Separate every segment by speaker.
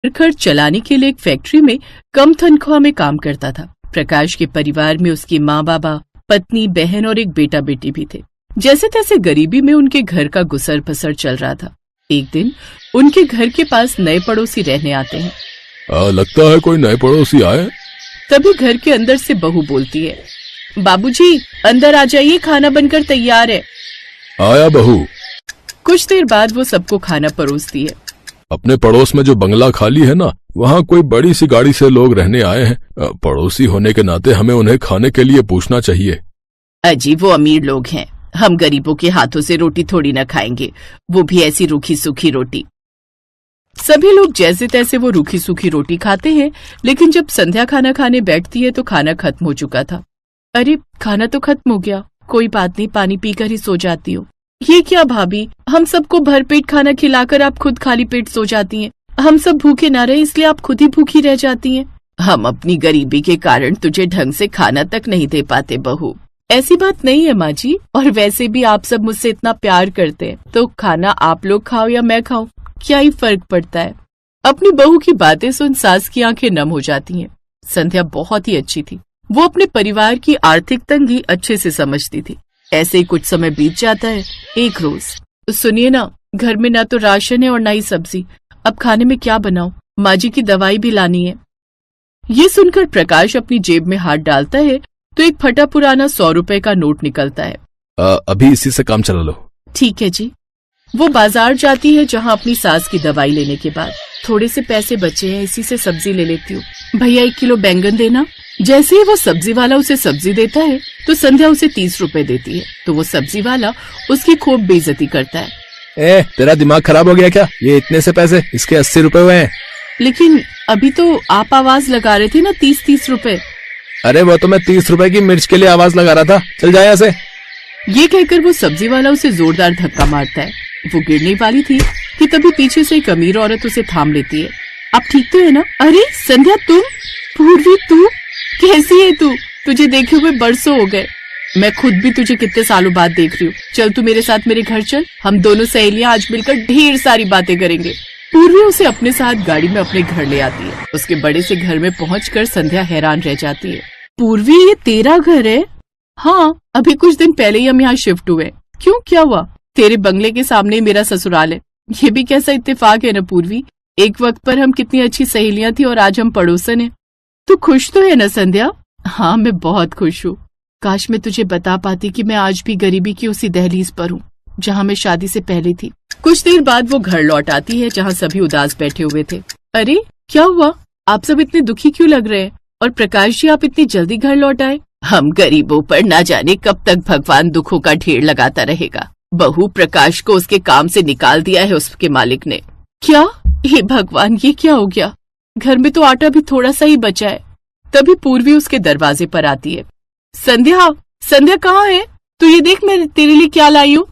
Speaker 1: खर्च चलाने के लिए एक फैक्ट्री में कम तनख्वाह में काम करता था। प्रकाश के परिवार में उसकी माँ बाबा, पत्नी, बहन और एक बेटा बेटी भी थे। जैसे तैसे गरीबी में उनके घर का गुसर बसर चल रहा था। एक दिन उनके घर के पास नए पड़ोसी रहने आते हैं।
Speaker 2: लगता है कोई नए पड़ोसी आए।
Speaker 1: तभी घर के अंदर से बहू बोलती है, बाबूजी अंदर आ जाइए, खाना बनकर तैयार है।
Speaker 2: आया बहू।
Speaker 1: कुछ देर बाद वो सबको खाना परोसती है।
Speaker 2: अपने पड़ोस में जो बंगला खाली है ना, वहाँ कोई बड़ी सी गाड़ी से लोग रहने आए हैं। पड़ोसी होने के नाते हमें उन्हें खाने के लिए पूछना चाहिए।
Speaker 1: अजी वो अमीर लोग हैं, हम गरीबों के हाथों से रोटी थोड़ी न खाएंगे, वो भी ऐसी रूखी सूखी रोटी। सभी लोग जैसे तैसे वो रूखी सूखी रोटी खाते हैं, लेकिन जब संध्या खाना खाने बैठती है तो खाना खत्म हो चुका था। अरे खाना तो खत्म हो गया, कोई बात नहीं, पानी पीकर ही सो जाती हूँ। ये क्या भाभी, हम सबको भरपेट खाना खिलाकर आप खुद खाली पेट सो जाती हैं। हम सब भूखे ना रहे इसलिए आप खुद ही भूखी रह जाती हैं। हम अपनी गरीबी के कारण तुझे ढंग से खाना तक नहीं दे पाते बहू। ऐसी बात नहीं है माँ जी, और वैसे भी आप सब मुझसे इतना प्यार करते हैं, तो खाना आप लोग खाओ या मैं खाऊं, क्या ही फर्क पड़ता है। अपनी बहू की बातें सुन सास की आंखें नम हो जाती हैं। संध्या बहुत ही अच्छी थी, वो अपने परिवार की आर्थिक तंगी अच्छे से समझती थी। ऐसे ही कुछ समय बीत जाता है। एक रोज, सुनिए ना, घर में ना तो राशन है और ना ही सब्जी, अब खाने में क्या बनाऊं, माँ जी की दवाई भी लानी है। ये सुनकर प्रकाश अपनी जेब में हाथ डालता है तो एक फटा पुराना 100 रुपए का नोट निकलता है।
Speaker 2: अभी इसी से काम चला लो।
Speaker 1: ठीक है जी। वो बाजार जाती है जहाँ अपनी सास की दवाई लेने के बाद थोड़े से पैसे बचे हैं, इसी से सब्जी ले लेती हूँ। भैया 1 किलो बैंगन देना। जैसे ही वो सब्जी वाला उसे सब्जी देता है तो संध्या उसे 30 रुपए देती है, तो वो सब्जी वाला उसकी खूब बेइज्जती करता है।
Speaker 2: तेरा दिमाग खराब हो गया क्या? ये इतने से पैसे, इसके 80 रुपए हुए हैं।
Speaker 1: लेकिन अभी तो आप आवाज लगा रहे थे ना 30-30 रुपए।
Speaker 2: अरे वो तो मैं 30 रुपए की मिर्च के लिए आवाज लगा रहा था, चल जाए यहाँ से।
Speaker 1: ये कहकर वो सब्जी वाला उसे जोरदार धक्का मारता है। वो गिरने वाली थी कि तभी पीछे से एक अमीर औरत उसे थाम लेती है। आप ठीक तो है ना? अरे संध्या तुम? पूर्वी तू? कैसी है तू? तुझे देखे हुए बरसों हो गए। मैं खुद भी तुझे कितने सालों बाद देख रही हूँ। चल तू मेरे साथ मेरे घर चल, हम दोनों सहेलियां आज मिलकर ढेर सारी बातें करेंगे। पूर्वी उसे अपने साथ गाड़ी में अपने घर ले आती है। उसके बड़े से घर में पहुंचकर संध्या हैरान रह जाती है। पूर्वी, ये तेरा घर है? हाँ, अभी कुछ दिन पहले ही हम यहाँ शिफ्ट हुए। क्यों, क्या हुआ? तेरे बंगले के सामने मेरा ससुराल है। ये भी कैसा इत्तेफाक है न पूर्वी, एक वक्त पर हम कितनी अच्छी सहेलियां थी और आज हम पड़ोसन हैं। तू खुश तो है न संध्या? हाँ, मैं बहुत खुश हूँ। काश मैं तुझे बता पाती कि मैं आज भी गरीबी की उसी दहलीज पर हूँ जहाँ मैं शादी से पहले थी। कुछ देर बाद वो घर लौट आती है जहाँ सभी उदास बैठे हुए थे। अरे क्या हुआ, आप सब इतने दुखी क्यों लग रहे हैं? और प्रकाश जी, आप इतनी जल्दी घर लौट आए? हम गरीबों पर ना जाने कब तक भगवान दुखों का ढेर लगाता रहेगा। बहू, प्रकाश को उसके काम से निकाल दिया है उसके मालिक ने। क्या? हे भगवान, ये क्या हो गया? घर में तो आटा भी थोड़ा सा ही बचा है। तभी पूर्वी उसके दरवाजे पर आती है। संध्या, संध्या कहाँ है? तू ये देख, मैं तेरे लिए क्या लाई हूँ।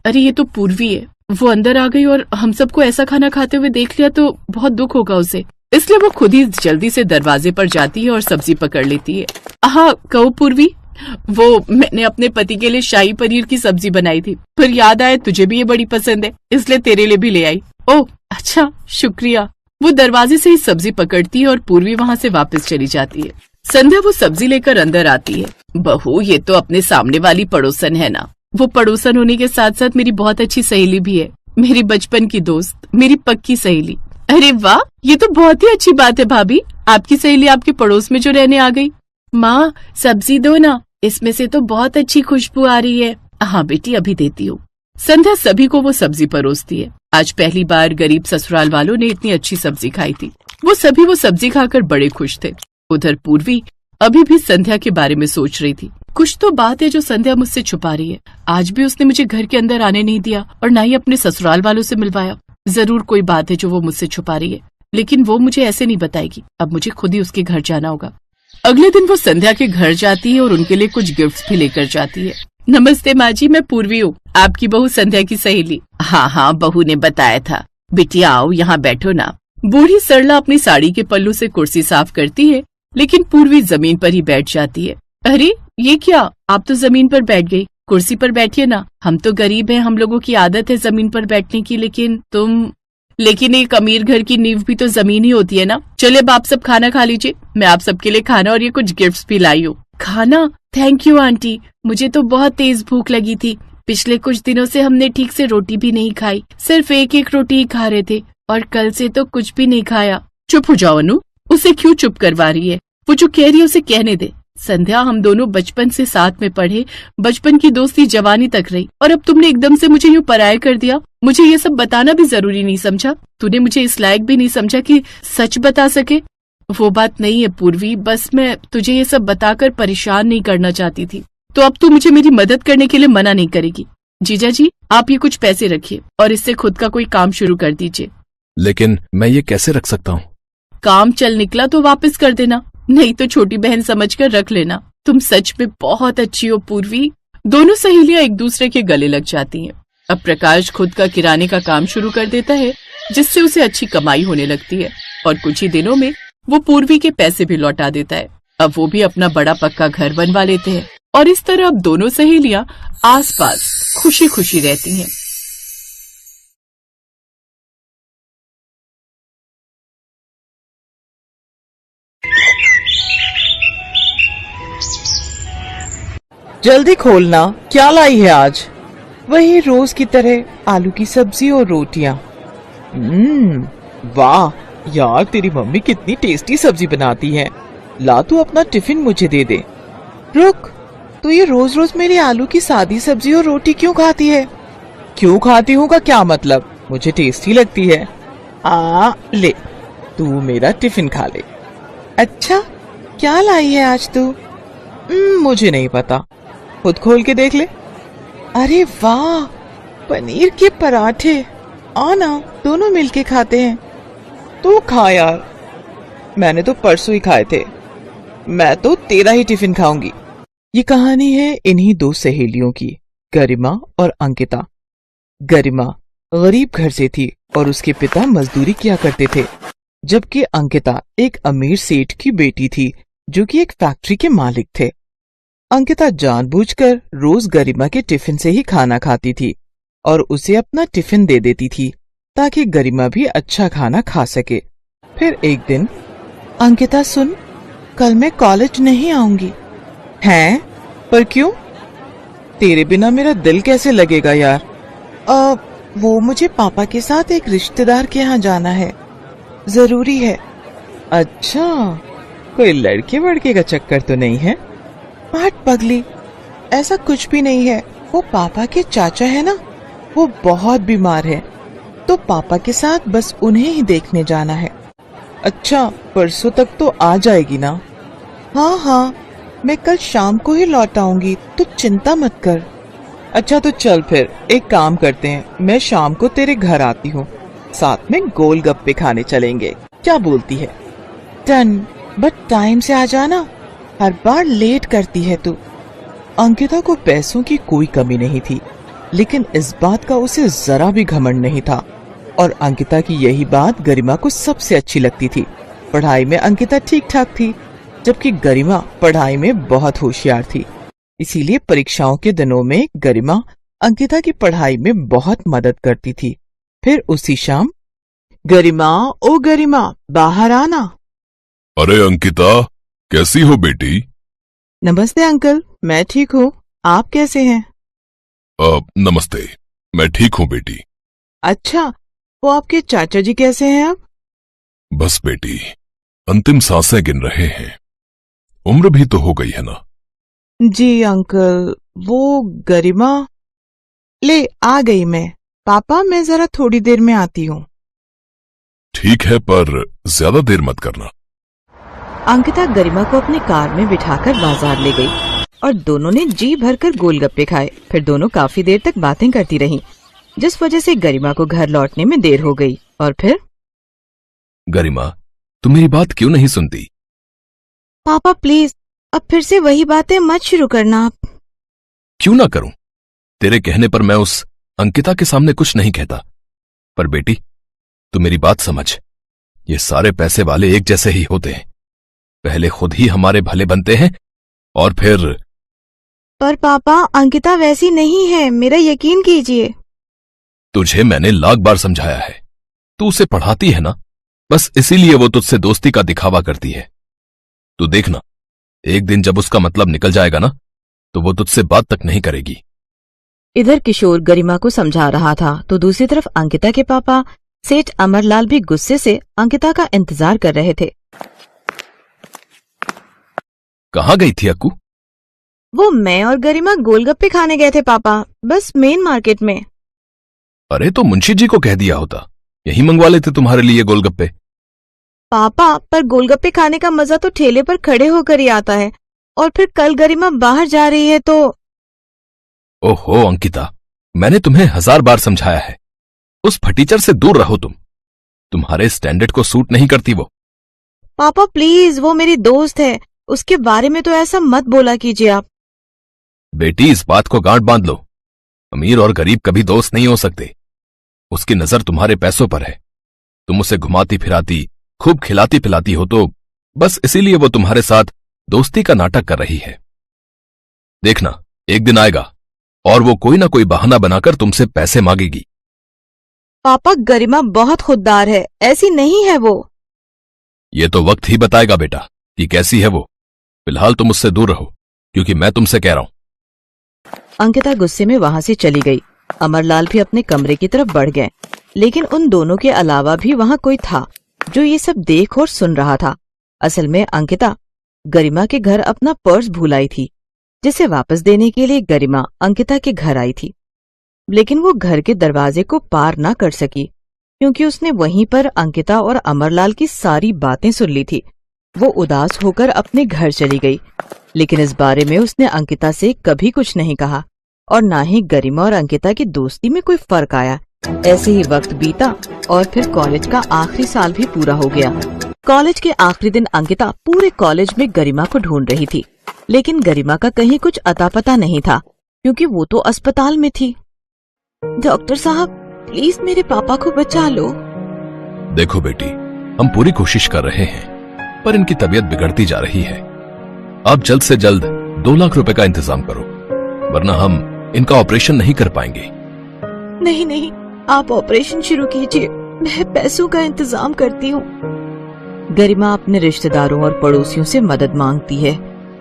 Speaker 1: अरे ये तो पूर्वी है। वो अंदर आ गई और हम सबको ऐसा खाना खाते हुए देख लिया तो बहुत दुख होगा उसे, इसलिए वो खुद ही जल्दी से दरवाजे पर जाती है और सब्जी पकड़ लेती है। हाँ कहो पूर्वी, वो मैंने अपने पति के लिए शाही पनीर की सब्जी बनाई थी, फिर याद आया तुझे भी ये बड़ी पसंद है, इसलिए तेरे लिए भी ले आई। ओह अच्छा, शुक्रिया। वो दरवाजे से ही सब्जी पकड़ती है और पूर्वी वहाँ से वापस चली जाती है। संध्या वो सब्जी लेकर अंदर आती है। बहू, ये तो अपने सामने वाली पड़ोसन है ना? वो पड़ोसन होने के साथ साथ मेरी बहुत अच्छी सहेली भी है, मेरी बचपन की दोस्त, मेरी पक्की सहेली। अरे वाह, ये तो बहुत ही अच्छी बात है भाभी, आपकी सहेली आपके पड़ोस में जो रहने आ गई। माँ सब्जी दो ना, इसमें से तो बहुत अच्छी खुशबू आ रही है। हाँ बेटी, अभी देती हूँ। संध्या सभी को वो सब्जी परोसती है। आज पहली बार गरीब ससुराल वालों ने इतनी अच्छी सब्जी खाई थी। वो सभी वो सब्जी खाकर बड़े खुश थे। उधर पूर्वी अभी भी संध्या के बारे में सोच रही थी। कुछ तो बात है जो संध्या मुझसे छुपा रही है। आज भी उसने मुझे घर के अंदर आने नहीं दिया और न ही अपने ससुराल वालों से मिलवाया। जरूर कोई बात है जो वो मुझसे छुपा रही है, लेकिन वो मुझे ऐसे नहीं बताएगी। अब मुझे खुद ही उसके घर जाना होगा। अगले दिन वो संध्या के घर जाती है और उनके लिए कुछ गिफ्ट्स भी लेकर जाती है। नमस्ते माँ जी, मैं पूर्वी हूँ, आपकी बहू संध्या की सहेली। हाँ हाँ, बहू ने बताया था। बिटिया आओ, यहाँ बैठो ना। बूढ़ी सरला अपनी साड़ी के पल्लू से कुर्सी साफ करती है, लेकिन पूर्वी जमीन पर ही बैठ जाती है। अरे ये क्या, आप तो जमीन पर बैठ गई, कुर्सी पर बैठिए ना। हम तो गरीब हैं, हम लोगों की आदत है जमीन पर बैठने की, लेकिन तुम। लेकिन एक अमीर घर की नींव भी तो जमीन ही होती है ना। चले अब आप सब खाना खा लीजिए, मैं आप सबके लिए खाना और ये कुछ गिफ्ट्स भी लाई हूँ। खाना? थैंक यू आंटी, मुझे तो बहुत तेज भूख लगी थी। पिछले कुछ दिनों से हमने ठीक से रोटी भी नहीं खाई, सिर्फ एक एक रोटी ही खा रहे थे और कल से तो कुछ भी नहीं खाया। चुप हो जाओ अनु, उसे क्यों चुप करवा रही है? वो जो कह रही है उसे कहने दे। संध्या, हम दोनों बचपन से साथ में पढ़े, बचपन की दोस्ती जवानी तक रही और अब तुमने एकदम से मुझे यूं पराया कर दिया। मुझे ये सब बताना भी जरूरी नहीं समझा? तूने मुझे इस लायक भी नहीं समझा कि सच बता सके? वो बात नहीं है पूर्वी, बस मैं तुझे ये सब बताकर परेशान नहीं करना चाहती थी। तो अब तू मुझे मेरी मदद करने के लिए मना नहीं करेगी। जीजा जी, आप ये कुछ पैसे रखिए और इससे खुद का कोई काम शुरू कर दीजिए।
Speaker 2: लेकिन मैं ये कैसे रख सकता हूँ?
Speaker 1: काम चल निकला तो वापस कर देना, नहीं तो छोटी बहन समझकर रख लेना। तुम सच में बहुत अच्छी हो पूर्वी। दोनों सहेलियां एक दूसरे के गले लग जाती हैं। अब प्रकाश खुद का किराने का काम शुरू कर देता है, जिससे उसे अच्छी कमाई होने लगती है और कुछ ही दिनों में वो पूर्वी के पैसे भी लौटा देता है। अब वो भी अपना बड़ा पक्का घर बनवा लेते हैं और इस तरह अब दोनों सहेलियां आसपास खुशी खुशी रहती हैं।
Speaker 3: जल्दी खोलना, क्या लाई है आज? वही रोज की तरह आलू की सब्जी और रोटियां। वाह यार, तेरी मम्मी कितनी टेस्टी सब्जी बनाती है। ला तू अपना टिफिन मुझे दे दे। रुक, तू ये रोज रोज मेरी आलू की सादी सब्जी और रोटी क्यों खाती है? क्यों खाती हूँ का क्या मतलब? मुझे टेस्टी लगती है। ले, तू मेरा टिफिन खा ले। अच्छा, क्या लाई है आज तू? मुझे नहीं पता, खुद खोल के देख ले। अरे वाह, पनीर के पराठे। आना, दोनों मिलके खाते हैं। तू खा यार, मैंने तो परसों ही खाए थे। मैं तो तेरा ही टिफिन खाऊंगी। ये कहानी है इन्हीं दो सहेलियों की, गरिमा और अंकिता। गरिमा गरीब घर से थी और उसके पिता मजदूरी किया करते थे, जबकि अंकिता एक अमीर सेठ की बेटी थी जो कि एक फैक्ट्री के मालिक थे। अंकिता जानबूझकर रोज गरिमा के टिफिन से ही खाना खाती थी और उसे अपना टिफिन दे देती थी ताकि गरिमा भी अच्छा खाना खा सके। फिर एक दिन, अंकिता सुन, कल मैं कॉलेज नहीं आऊंगी। हैं? पर क्यों? तेरे बिना मेरा दिल कैसे लगेगा यार? वो मुझे पापा के साथ एक रिश्तेदार के यहाँ जाना है, जरूरी है। अच्छा, कोई लड़के वड़के का चक्कर तो नहीं है? हट पगली, ऐसा कुछ भी नहीं है। वो पापा के चाचा है ना, वो बहुत बीमार है, तो पापा के साथ बस उन्हें ही देखने जाना है। अच्छा, परसों तक तो आ जाएगी ना? हाँ, मैं कल शाम को ही लौट आऊंगी, तो चिंता मत कर। अच्छा तो चल फिर एक काम करते हैं, मैं शाम को तेरे घर आती हूँ, साथ में गोलगप्पे खाने चलेंगे, क्या बोलती है? डन, बट टाइम से आ जाना, हर बार लेट करती है तू। अंकिता को पैसों की कोई कमी नहीं थी, लेकिन इस बात का उसे जरा भी घमंड नहीं था और अंकिता की यही बात गरिमा को सबसे अच्छी लगती थी। पढ़ाई में अंकिता ठीक ठाक थी, जबकि गरिमा पढ़ाई में बहुत होशियार थी। इसीलिए परीक्षाओं के दिनों में गरिमा अंकिता की पढ़ाई में बहुत मदद करती थी। फिर उसी शाम, गरिमा, ओ गरिमा, बाहर आना।
Speaker 2: अरे अंकिता, कैसी हो बेटी?
Speaker 3: नमस्ते अंकल, मैं ठीक हूँ, आप कैसे हैं?
Speaker 2: नमस्ते, मैं ठीक हूँ बेटी।
Speaker 3: अच्छा, वो आपके चाचा जी कैसे हैं अब?
Speaker 2: बस बेटी, अंतिम सांसें गिन रहे हैं, उम्र भी तो हो गई है ना।
Speaker 3: जी अंकल, वो गरिमा। ले, आ गई मैं। पापा, मैं जरा थोड़ी देर में आती हूँ।
Speaker 2: ठीक है, पर ज्यादा देर मत करना।
Speaker 3: अंकिता गरिमा को अपनी कार में बिठाकर बाजार ले गई और दोनों ने जी भरकर गोलगप्पे खाए। फिर दोनों काफी देर तक बातें करती रहीं, जिस वजह से गरिमा को घर लौटने में देर हो गई। और फिर,
Speaker 2: गरिमा, तुम मेरी बात क्यों नहीं सुनती?
Speaker 3: पापा प्लीज, अब फिर से वही बातें मत शुरू करना आप।
Speaker 2: क्यों ना करूं? तेरे कहने पर मैं उस अंकिता के सामने कुछ नहीं कहता, पर बेटी तू मेरी बात समझ, ये सारे पैसे वाले एक जैसे ही होते हैं, पहले खुद ही हमारे भले बनते हैं और फिर।
Speaker 3: पर पापा, अंकिता वैसी नहीं है, मेरा यकीन कीजिए।
Speaker 2: तुझे मैंने लाख बार समझाया है, तू उसे पढ़ाती है ना, बस इसीलिए वो तुझसे दोस्ती का दिखावा करती है। तू देखना, एक दिन जब उसका मतलब निकल जाएगा ना, तो वो तुझसे बात तक नहीं करेगी।
Speaker 4: इधर किशोर गरिमा को समझा रहा था तो दूसरी तरफ अंकिता के पापा सेठ अमरलाल भी गुस्से से अंकिता का इंतजार कर रहे थे।
Speaker 2: कहाँ गई थी अक्कू?
Speaker 4: वो मैं और गरिमा गोलगप्पे खाने गए थे पापा, बस मेन मार्केट में।
Speaker 2: अरे तो मुंशी जी को कह दिया होता, यही मंगवा लेते तुम्हारे लिए गोलगप्पे।
Speaker 4: पापा, पर गोलगप्पे खाने का मजा तो ठेले पर खड़े होकर ही आता है, और फिर कल गरिमा बाहर जा रही है तो।
Speaker 2: ओहो अंकिता, मैंने तुम्हें 1000 बार समझाया है, उस फटीचर से दूर रहो तुम। तुम्हारे स्टैंडर्ड को सूट नहीं करती वो।
Speaker 4: पापा प्लीज, वो मेरी दोस्त है, उसके बारे में तो ऐसा मत बोला कीजिए आप।
Speaker 2: बेटी, इस बात को गांठ बांध लो, अमीर और गरीब कभी दोस्त नहीं हो सकते। उसकी नजर तुम्हारे पैसों पर है। तुम उसे घुमाती फिराती, खूब खिलाती पिलाती हो, तो बस इसीलिए वो तुम्हारे साथ दोस्ती का नाटक कर रही है। देखना, एक दिन आएगा और वो कोई ना कोई बहाना बनाकर तुमसे पैसे मांगेगी।
Speaker 4: पापा, गरिमा बहुत खुददार है, ऐसी नहीं है वो।
Speaker 2: ये तो वक्त ही बताएगा बेटा कि कैसी है वो। फिलहाल तुम उससे दूर रहो, क्योंकि मैं तुमसे कह रहा हूं।
Speaker 4: अंकिता गुस्से में वहां से चली गई। अमरलाल भी अपने कमरे की तरफ बढ़ गए, लेकिन उन दोनों के अलावा भी वहां कोई था जो ये सब देख और सुन रहा था। असल में अंकिता गरिमा के घर अपना पर्स भूल आई थी, जिसे वापस देने के लिए गरिमा अंकिता के घर आई थी। लेकिन वो घर के दरवाजे को पार न कर सकी, क्योंकि उसने वहीं पर अंकिता और अमरलाल की सारी बातें सुन ली थी। वो उदास होकर अपने घर चली गई, लेकिन इस बारे में उसने अंकिता से कभी कुछ नहीं कहा, और न ही गरिमा और अंकिता की दोस्ती में कोई फर्क आया। ऐसे ही वक्त बीता और फिर कॉलेज का आखिरी साल भी पूरा हो गया। कॉलेज के आखिरी दिन अंकिता पूरे कॉलेज में गरिमा को ढूंढ रही थी, लेकिन गरिमा का कहीं कुछ अता पता नहीं था, क्योंकि वो तो अस्पताल में थी। डॉक्टर साहब, प्लीज मेरे पापा को बचा लो।
Speaker 2: देखो बेटी, हम पूरी कोशिश कर रहे हैं, पर इनकी तबीयत बिगड़ती जा रही है। आप जल्द से जल्द 2 लाख रुपए का इंतजाम करो, वरना हम इनका ऑपरेशन नहीं कर पाएंगे।
Speaker 4: नहीं नहीं, आप ऑपरेशन शुरू कीजिए, मैं पैसों का इंतजाम करती हूँ। गरिमा अपने रिश्तेदारों और पड़ोसियों से मदद मांगती है,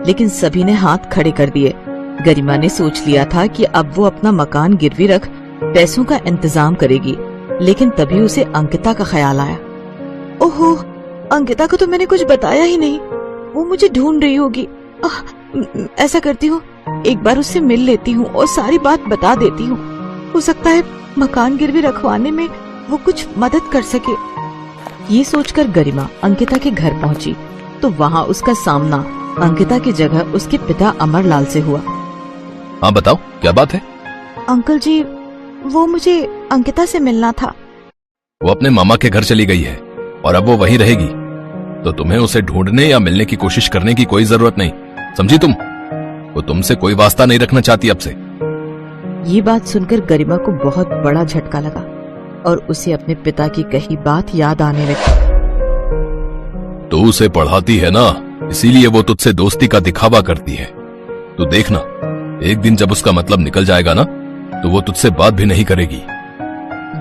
Speaker 4: लेकिन सभी ने हाथ खड़े कर दिए। गरिमा ने सोच लिया था कि अब वो अपना मकान गिरवी रख पैसों का इंतजाम करेगी, लेकिन तभी उसे अंकिता का ख्याल आया। ओहो, अंकिता को तो मैंने कुछ बताया ही नहीं, वो मुझे ढूंढ रही होगी। ऐसा करती हूँ, एक बार उससे मिल लेती हूँ और सारी बात बता देती हूँ। हो सकता है मकान गिरवी रखवाने में वो कुछ मदद कर सके। ये सोचकर गरिमा अंकिता के घर पहुंची, तो वहाँ उसका सामना अंकिता की जगह उसके पिता अमरलाल से हुआ।
Speaker 2: हाँ बताओ, क्या बात है?
Speaker 4: अंकल जी, वो मुझे अंकिता से मिलना था।
Speaker 2: वो अपने मामा के घर चली गई है और अब वो वहीं रहेगी, तो तुम्हें उसे ढूंढने या मिलने की कोशिश करने की कोई जरूरत नहीं, समझी तुम? वो तुमसे कोई वास्ता नहीं रखना चाहती अब से।
Speaker 4: ये बात सुनकर गरिमा को बहुत बड़ा झटका लगा और उसे अपने पिता की कही बात याद आने लगी।
Speaker 2: तो उसे पढ़ाती है ना, इसीलिए वो तुझसे दोस्ती का दिखावा करती है। तो देखना, एक दिन जब उसका मतलब निकल जाएगा ना, तो वो तुझसे बात भी नहीं करेगी।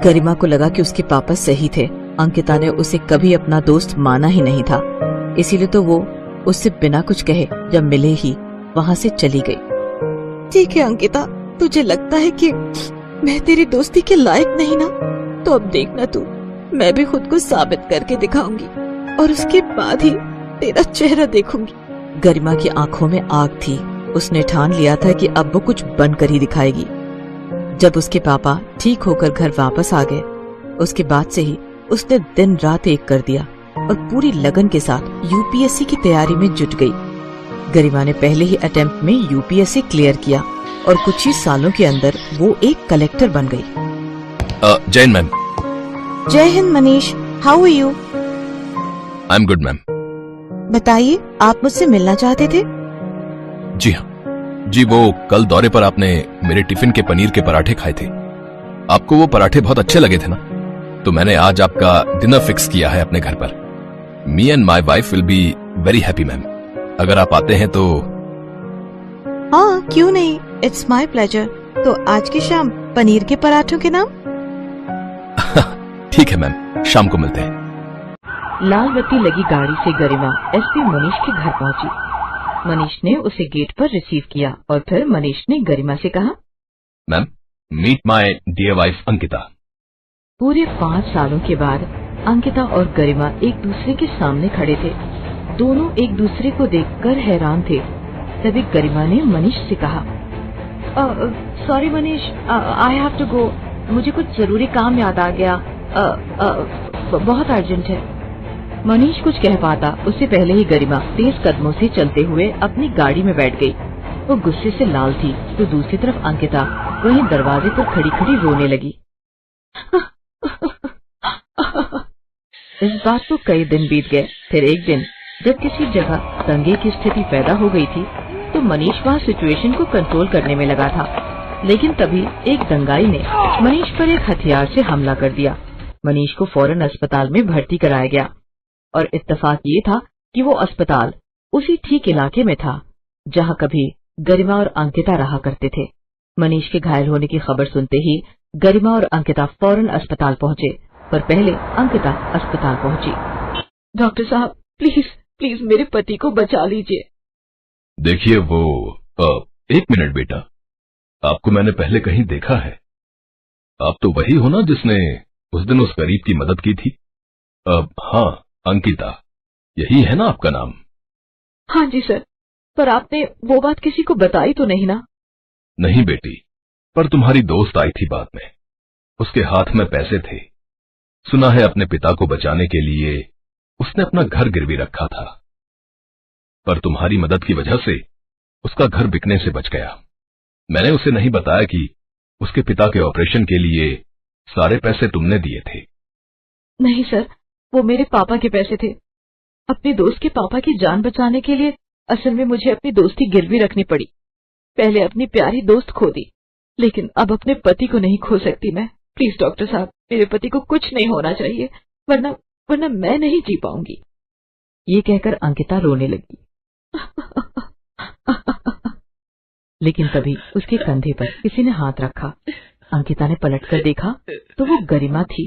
Speaker 4: गरिमा को लगा कि उसके पापा सही थे। अंकिता ने उसे कभी अपना दोस्त माना ही नहीं था, इसीलिए तो वो उससे बिना कुछ कहे जब मिले ही वहाँ से चली गई। ठीक है अंकिता, तुझे लगता है कि मैं तेरी दोस्ती के लायक नहीं ना, तो अब देखना तू, मैं भी खुद को साबित करके दिखाऊंगी और उसके बाद ही तेरा चेहरा देखूंगी। गरिमा की आंखों में आग थी। उसने ठान लिया था कि अब वो कुछ बनकर ही दिखाएगी। जब उसके पापा ठीक होकर घर वापस आ गए, उसके बाद से ही उसने दिन रात एक कर दिया और पूरी लगन के साथ यूपीएससी की तैयारी में जुट गई। गरिमा ने पहले ही अटेम्प्ट में यूपीएससी क्लियर किया और कुछ ही सालों के अंदर वो एक कलेक्टर बन गई।
Speaker 2: जैन मैम।
Speaker 4: जय हिंद Manish, how are you?
Speaker 2: I am good ma'am.
Speaker 4: बताइए, आप मुझसे मिलना चाहते थे?
Speaker 2: जी हाँ जी, वो कल दौरे पर आपने मेरे टिफिन के पनीर के पराठे खाए थे। आपको वो पराठे बहुत अच्छे लगे थे ना, तो मैंने आज आपका डिनर फिक्स किया है अपने घर पर। Me and my wife will be very happy ma'am, अगर आप आते हैं तो।
Speaker 4: हाँ, क्यों नहीं, इट्स माई प्लेजर। तो आज की शाम पनीर के पराठों के नाम?
Speaker 2: ठीक है मैम, शाम को मिलते हैं।
Speaker 4: लाल बत्ती लगी गाड़ी से गरिमा एसपी मनीष के घर पहुंची। मनीष ने उसे गेट पर रिसीव किया और फिर मनीष ने गरिमा से कहा,
Speaker 2: ma'am, meet my dear wife Ankita.
Speaker 4: पूरे 5 सालों के बाद अंकिता और गरिमा एक दूसरे के सामने खड़े थे। दोनों एक दूसरे को देखकर हैरान थे। तभी गरिमा ने मनीष से कहा, sorry Manish, I have to go. मुझे कुछ जरूरी काम याद आ गया। बहुत अर्जेंट है। मनीष कुछ कह पाता उससे पहले ही गरिमा तेज कदमों से चलते हुए अपनी गाड़ी में बैठ गई। वो गुस्से से लाल थी तो दूसरी तरफ अंकिता वहीं दरवाजे पर खड़ी खड़ी रोने लगी। इस बात को कई दिन बीत गए। फिर एक दिन जब किसी जगह दंगे की स्थिति पैदा हो गई थी तो मनीष वहाँ सिचुएशन को कंट्रोल करने में लगा था। लेकिन तभी एक दंगाई ने मनीष पर एक हथियार से हमला कर दिया। मनीष को फौरन अस्पताल में भर्ती कराया गया और इत्तेफाक ये था कि वो अस्पताल उसी ठीक इलाके में था जहाँ कभी गरिमा और अंकिता रहा करते थे। मनीष के घायल होने की खबर सुनते ही गरिमा और अंकिता फौरन अस्पताल पहुंचे, पर पहले अंकिता अस्पताल पहुंची। डॉक्टर साहब, प्लीज प्लीज मेरे पति को बचा लीजिए।
Speaker 2: देखिए वो एक मिनट बेटा, आपको मैंने पहले कहीं देखा है। आप तो वही हो ना जिसने उस दिन उस गरीब की मदद की थी? हाँ, अंकिता, यही है ना आपका नाम?
Speaker 4: हाँ जी सर, पर आपने वो बात किसी को बताई तो नहीं ना?
Speaker 2: नहीं बेटी, पर तुम्हारी दोस्त आई थी बाद में। उसके हाथ में पैसे थे। सुना है अपने पिता को बचाने के लिए उसने अपना घर गिरवी रखा था, पर तुम्हारी मदद की वजह से उसका घर बिकने से बच गया। मैंने उसे नहीं बताया कि उसके पिता के ऑपरेशन के लिए सारे पैसे तुमने दिए थे।
Speaker 4: नहीं सर, वो मेरे पापा के पैसे थे। अपने दोस्त के पापा की जान बचाने के लिए असल में मुझे अपनी दोस्ती गिरवी रखनी पड़ी। पहले अपनी प्यारी दोस्त खो दी, लेकिन अब अपने पति को नहीं खो सकती मैं। प्लीज डॉक्टर साहब, मेरे पति को कुछ नहीं होना चाहिए, वरना मैं नहीं जी पाऊंगी। ये कहकर अंकिता रोने लगी। लेकिन तभी उसके कंधे पर किसी ने हाथ रखा। अंकिता ने पलटकर देखा तो वो गरिमा थी।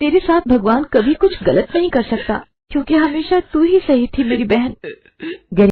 Speaker 4: तेरे साथ भगवान कभी कुछ गलत नहीं कर सकता, क्योंकि हमेशा तू ही सही थी मेरी बहन।